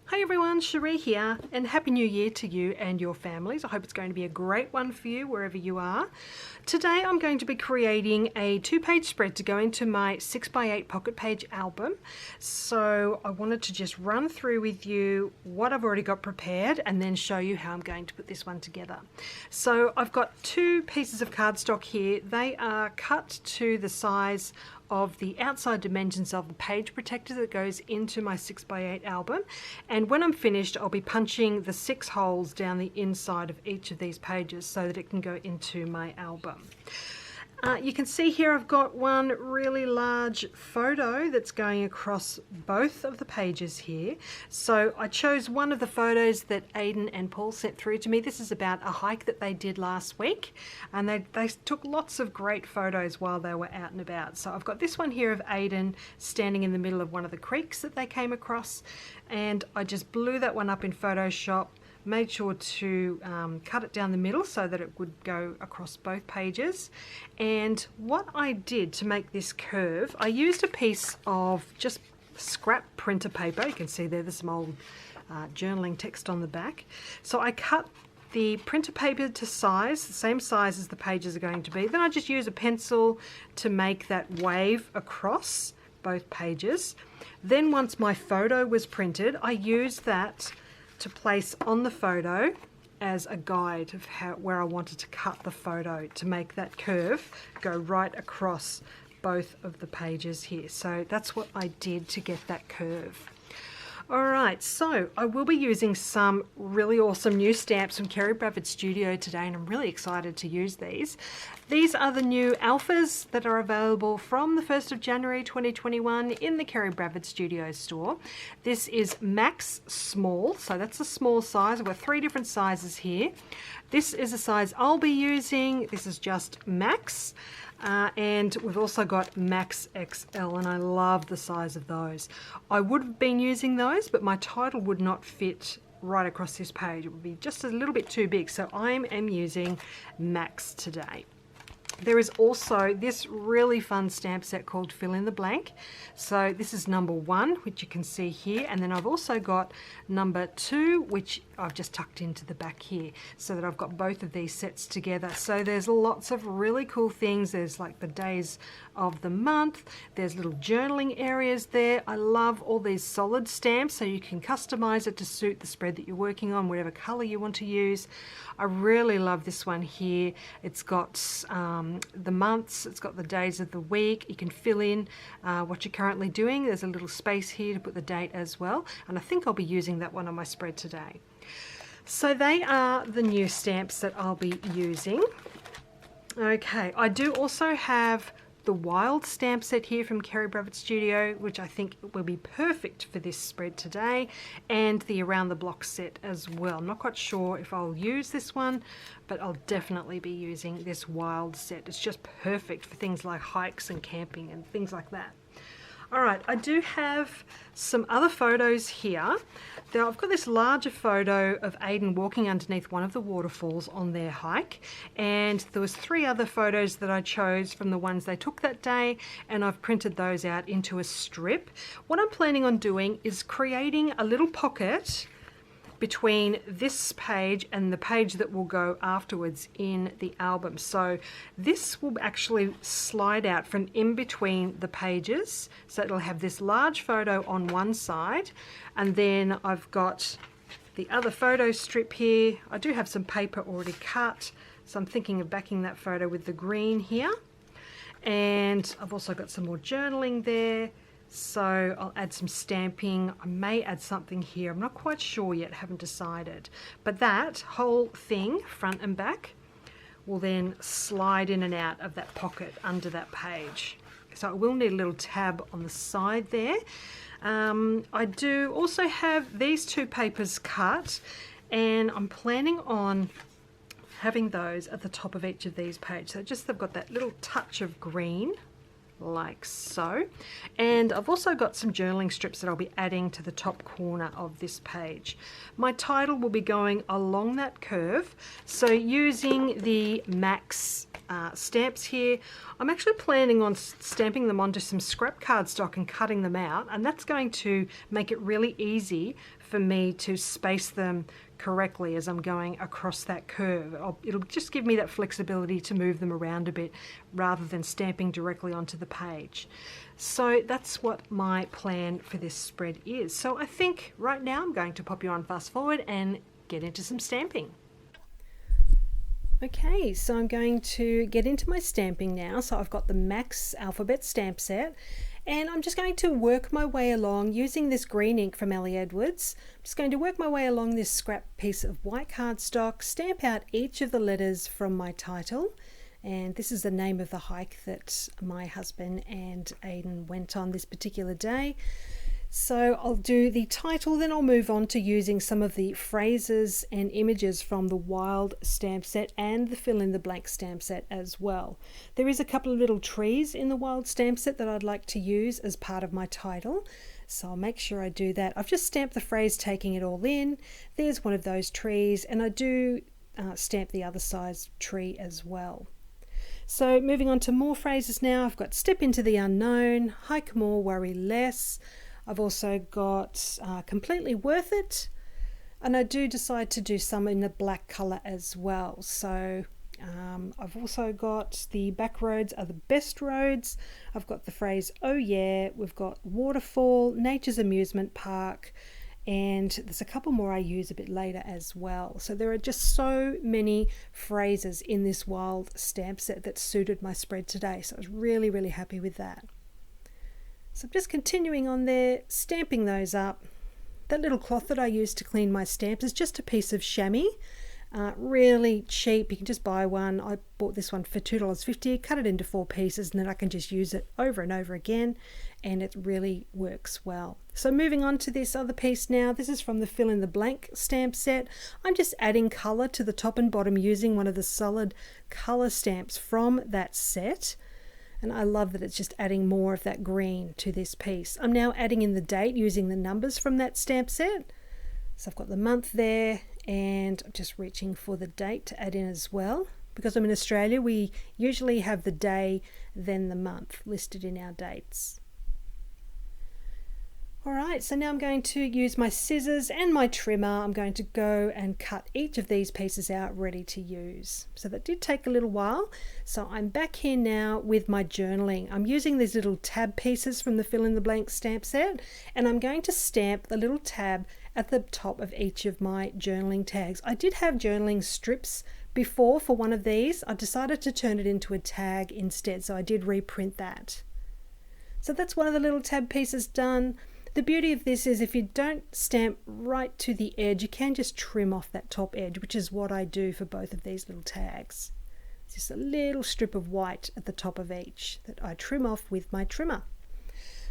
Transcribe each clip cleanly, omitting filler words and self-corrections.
Hi everyone, Cherie here, and Happy New Year to you and your families. I hope it's going to be a great one for you wherever you are. Today I'm going to be creating a 2-page spread to go into my 6x8 pocket page album. So I wanted to just run through with you what I've already got prepared and then show you how I'm going to put this one together. So I've got 2 pieces of cardstock here. They are cut to the size of the outside dimensions of the page protector that goes into my 6x8 album, and when I'm finished I'll be punching the 6 holes down the inside of each of these pages so that it can go into my album. You can see here I've got one really large photo that's going across both of the pages here. So I chose one of the photos that Aidan and Paul sent through to me. This is about a hike that they did last week, and they took lots of great photos while they were out and about. So I've got this one here of Aidan standing in the middle of one of the creeks that they came across, and I just blew that one up in Photoshop. Made sure to cut it down the middle so that it would go across both pages. And what I did to make this curve, I used a piece of just scrap printer paper. You can see there's some old journaling text on the back. So I cut the printer paper to size, the same size as the pages are going to be. Then I just use a pencil to make that wave across both pages. Then once my photo was printed, I used that to place on the photo as a guide of where I wanted to cut the photo to make that curve go right across both of the pages here. So that's what I did to get that curve. Alright, so I will be using some really awesome new stamps from Kerri Bradford Studio today, and I'm really excited to use these. These are the new alphas that are available from the 1st of January 2021 in the Kerri Bradford Studio store. This is Max Small, so that's a small size. I've got 3 different sizes here. This is a size I'll be using. This is just Max. And we've also got Max XL, and I love the size of those. I would have been using those, but my title would not fit right across this page. It would be just a little bit too big, so I am using Max today. There is also this really fun stamp set called Fill in the Blank. So this is number 1, which you can see here, and then I've also got number 2, which I've just tucked into the back here, so that I've got both of these sets together. So there's lots of really cool things. There's like the days of the month, there's little journaling areas there. I love all these solid stamps, so you can customize it to suit the spread that you're working on, whatever color you want to use. I really love this one here. It's got the months, it's got the days of the week. You can fill in what you're currently doing. There's a little space here to put the date as well, and I think I'll be using that one on my spread today. So they are the new stamps that I'll be using. Okay, I do also have the Wild stamp set here from Kerri Bradford Studio, which I think will be perfect for this spread today, and the Around the Block set as well. I'm not quite sure if I'll use this one, but I'll definitely be using this Wild set. It's just perfect for things like hikes and camping and things like that. Alright, I do have some other photos here. Now, I've got this larger photo of Aidan walking underneath one of the waterfalls on their hike, and there was 3 other photos that I chose from the ones they took that day, and I've printed those out into a strip. What I'm planning on doing is creating a little pocket between this page and the page that will go afterwards in the album. So this will actually slide out from in between the pages, so it'll have this large photo on one side, and then I've got the other photo strip here. I do have some paper already cut, so I'm thinking of backing that photo with the green here, and I've also got some more journaling there. So I'll add some stamping. I may add something here. I'm not quite sure yet, haven't decided. But that whole thing, front and back, will then slide in and out of that pocket under that page. So I will need a little tab on the side there. I do also have these 2 papers cut, and I'm planning on having those at the top of each of these pages. So just they've got that little touch of green, like so. And I've also got some journaling strips that I'll be adding to the top corner of this page. My title will be going along that curve, so using the Max stamps here, I'm actually planning on stamping them onto some scrap cardstock and cutting them out, and that's going to make it really easy for me to space them correctly as I'm going across that curve. It'll just give me that flexibility to move them around a bit rather than stamping directly onto the page. So that's what my plan for this spread is. So I think right now I'm going to pop you on fast forward and get into some stamping. Okay, so I'm going to get into my stamping now. So I've got the Max Alphabet stamp set, and I'm just going to work my way along using this green ink from Ellie Edwards. I'm just going to work my way along this scrap piece of white cardstock, stamp out each of the letters from my title. And this is the name of the hike that my husband and Aidan went on this particular day. So I'll do the title, then I'll move on to using some of the phrases and images from the Wild stamp set and the Fill in the Blank stamp set as well. There is a couple of little trees in the Wild stamp set that I'd like to use as part of my title, so I'll make sure I do that. I've just stamped the phrase taking it all in. There's one of those trees, and I do stamp the other side's tree as well. So moving on to more phrases now, I've got step into the unknown, hike more, worry less. I've also got completely worth it, and I do decide to do some in the black colour as well. So I've also got the back roads are the best roads. I've got the phrase oh yeah, we've got waterfall, nature's amusement park, and there's a couple more I use a bit later as well. So there are just so many phrases in this Wild stamp set that suited my spread today, so I was really, really happy with that. So I'm just continuing on there, stamping those up. That little cloth that I use to clean my stamps is just a piece of chamois, really cheap. You can just buy one. I bought this one for $2.50, cut it into 4 pieces, and then I can just use it over and over again, and it really works well. So moving on to this other piece now. This is from the Fill in the Blank stamp set. I'm just adding colour to the top and bottom using one of the solid colour stamps from that set. And I love that it's just adding more of that green to this piece. I'm now adding in the date using the numbers from that stamp set. So I've got the month there, and I'm just reaching for the date to add in as well. Because I'm in Australia, we usually have the day, then the month listed in our dates. Alright, so now I'm going to use my scissors and my trimmer. I'm going to go and cut each of these pieces out ready to use. So that did take a little while. So I'm back here now with my journaling. I'm using these little tab pieces from the Fill in the Blank stamp set, and I'm going to stamp the little tab at the top of each of my journaling tags. I did have journaling strips before for one of these. I decided to turn it into a tag instead, so I did reprint that. So that's one of the little tab pieces done. The beauty of this is if you don't stamp right to the edge, you can just trim off that top edge, which is what I do for both of these little tags. It's just a little strip of white at the top of each that I trim off with my trimmer.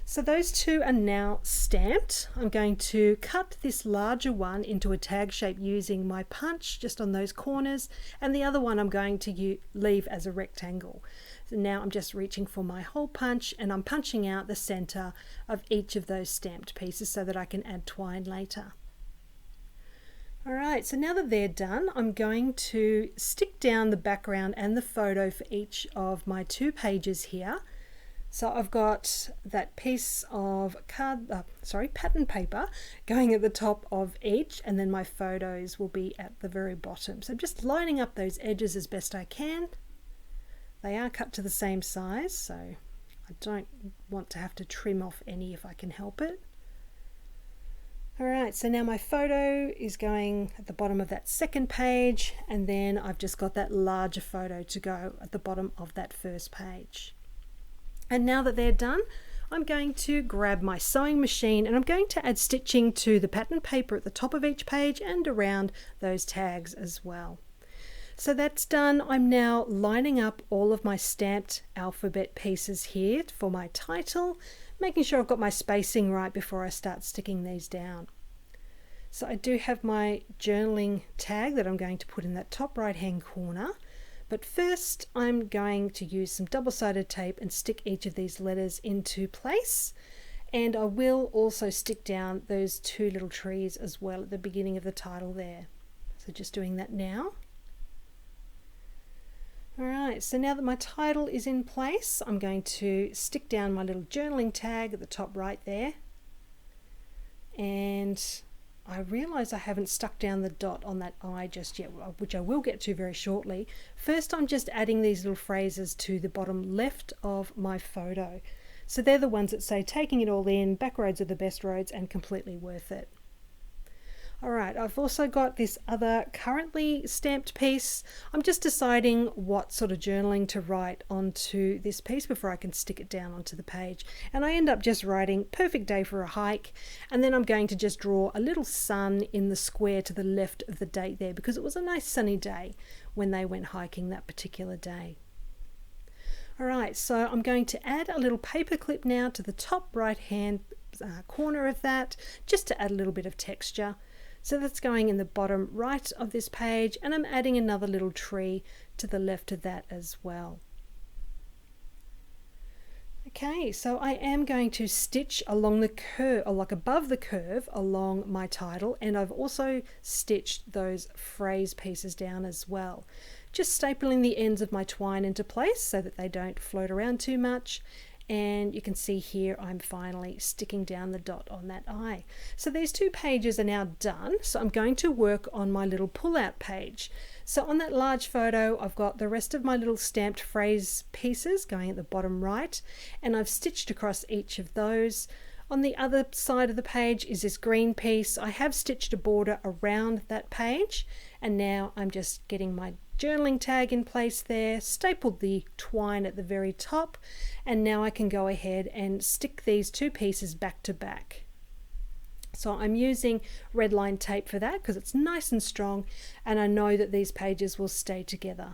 So those two are now stamped. I'm going to cut this larger one into a tag shape using my punch just on those corners, and the other one I'm going to leave as a rectangle. So now I'm just reaching for my hole punch, and I'm punching out the center of each of those stamped pieces so that I can add twine later. Alright, so now that they're done, I'm going to stick down the background and the photo for each of my 2 pages here. So I've got that piece of pattern paper going at the top of each, and then my photos will be at the very bottom. So I'm just lining up those edges as best I can. They are cut to the same size, so I don't want to have to trim off any if I can help it. Alright, so now my photo is going at the bottom of that second page, and then I've just got that larger photo to go at the bottom of that first page. And now that they're done, I'm going to grab my sewing machine, and I'm going to add stitching to the pattern paper at the top of each page and around those tags as well. So that's done. I'm now lining up all of my stamped alphabet pieces here for my title, making sure I've got my spacing right before I start sticking these down. So I do have my journaling tag that I'm going to put in that top right hand corner. But first I'm going to use some double-sided tape and stick each of these letters into place, and I will also stick down those 2 little trees as well at the beginning of the title there. So just doing that now. Alright, so now that my title is in place, I'm going to stick down my little journaling tag at the top right there, and I realise I haven't stuck down the dot on that I just yet, which I will get to very shortly. First, I'm just adding these little phrases to the bottom left of my photo. So they're the ones that say taking it all in, back roads are the best roads and completely worth it. Alright, I've also got this other currently stamped piece. I'm just deciding what sort of journaling to write onto this piece before I can stick it down onto the page. And I end up just writing perfect day for a hike, and then I'm going to just draw a little sun in the square to the left of the date there because it was a nice sunny day when they went hiking that particular day. Alright, so I'm going to add a little paper clip now to the top right hand corner of that just to add a little bit of texture. So that's going in the bottom right of this page, and I'm adding another little tree to the left of that as well. Okay, so I am going to stitch along the curve, or like above the curve along my title, and I've also stitched those phrase pieces down as well. Just stapling the ends of my twine into place so that they don't float around too much. And you can see here I'm finally sticking down the dot on that I. So these two pages are now done, so I'm going to work on my little pull-out page. So on that large photo I've got the rest of my little stamped phrase pieces going at the bottom right, and I've stitched across each of those. On the other side of the page is this green piece. I have stitched a border around that page, and now I'm just getting my journaling tag in place there, stapled the twine at the very top, and now I can go ahead and stick these two pieces back to back. So I'm using red line tape for that because it's nice and strong, and I know that these pages will stay together.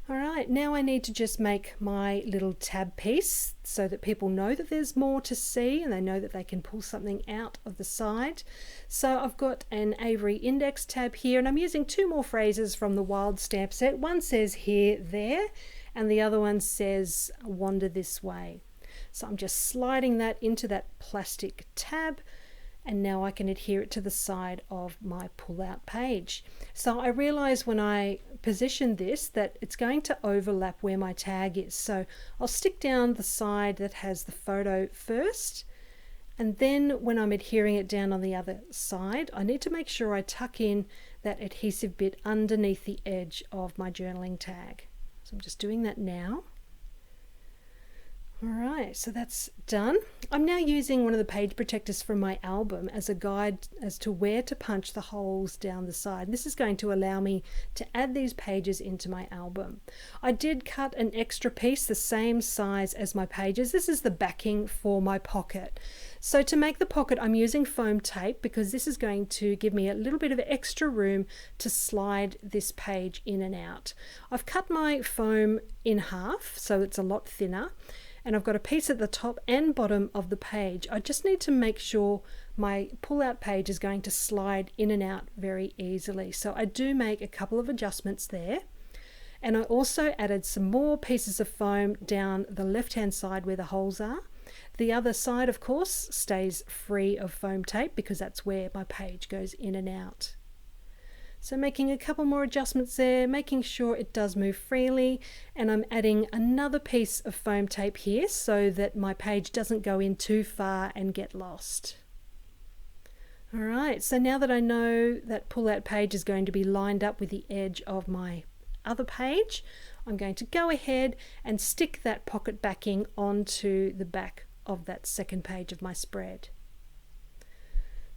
Alright, now I need to just make my little tab piece so that people know that there's more to see and they know that they can pull something out of the side. So I've got an Avery index tab here, and I'm using two more phrases from the Wild Stamp set. One says here, there, and the other one says wander this way. So I'm just sliding that into that plastic tab, and now I can adhere it to the side of my pull-out page. So I realize when I position this that it's going to overlap where my tag is. So I'll stick down the side that has the photo first, and then when I'm adhering it down on the other side, I need to make sure I tuck in that adhesive bit underneath the edge of my journaling tag. So I'm just doing that now. Alright, so that's done. I'm now using one of the page protectors from my album as a guide as to where to punch the holes down the side. This is going to allow me to add these pages into my album. I did cut an extra piece the same size as my pages. This is the backing for my pocket. So to make the pocket I'm using foam tape because this is going to give me a little bit of extra room to slide this page in and out. I've cut my foam in half so it's a lot thinner, and I've got a piece at the top and bottom of the page. I just need to make sure my pull-out page is going to slide in and out very easily. So I do make a couple of adjustments there. And I also added some more pieces of foam down the left-hand side where the holes are. The other side, of course, stays free of foam tape because that's where my page goes in and out. So making a couple more adjustments there, making sure it does move freely, and I'm adding another piece of foam tape here so that my page doesn't go in too far and get lost. Alright, so now that I know that pull-out page is going to be lined up with the edge of my other page, I'm going to go ahead and stick that pocket backing onto the back of that second page of my spread.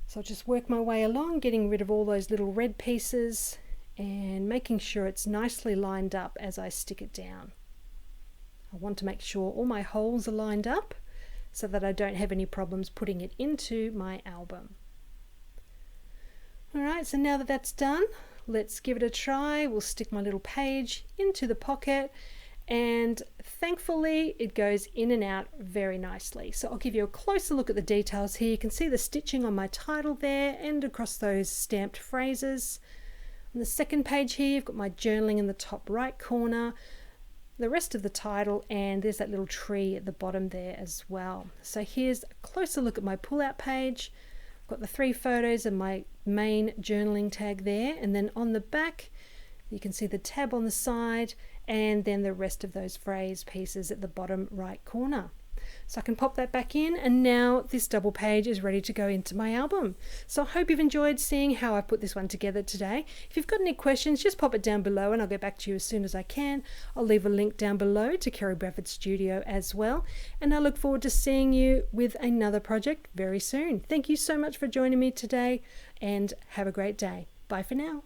So I'll just work my way along, getting rid of all those little red pieces and making sure it's nicely lined up as I stick it down. I want to make sure all my holes are lined up so that I don't have any problems putting it into my album. Alright, so now that that's done, let's give it a try. We'll stick my little page into the pocket, and thankfully it goes in and out very nicely. So I'll give you a closer look at the details here. You can see the stitching on my title there and across those stamped phrases. On the second page here you've got my journaling in the top right corner, the rest of the title, and there's that little tree at the bottom there as well. So here's a closer look at my pull-out page. I've got the three photos and my main journaling tag there, and then on the back you can see the tab on the side and then the rest of those phrase pieces at the bottom right corner. So I can pop that back in, and now this double page is ready to go into my album. So I hope you've enjoyed seeing how I put this one together today. If you've got any questions, just pop it down below and I'll get back to you as soon as I can. I'll leave a link down below to Kerri Bradford Studio as well, and I look forward to seeing you with another project very soon. Thank you so much for joining me today, and have a great day. Bye for now.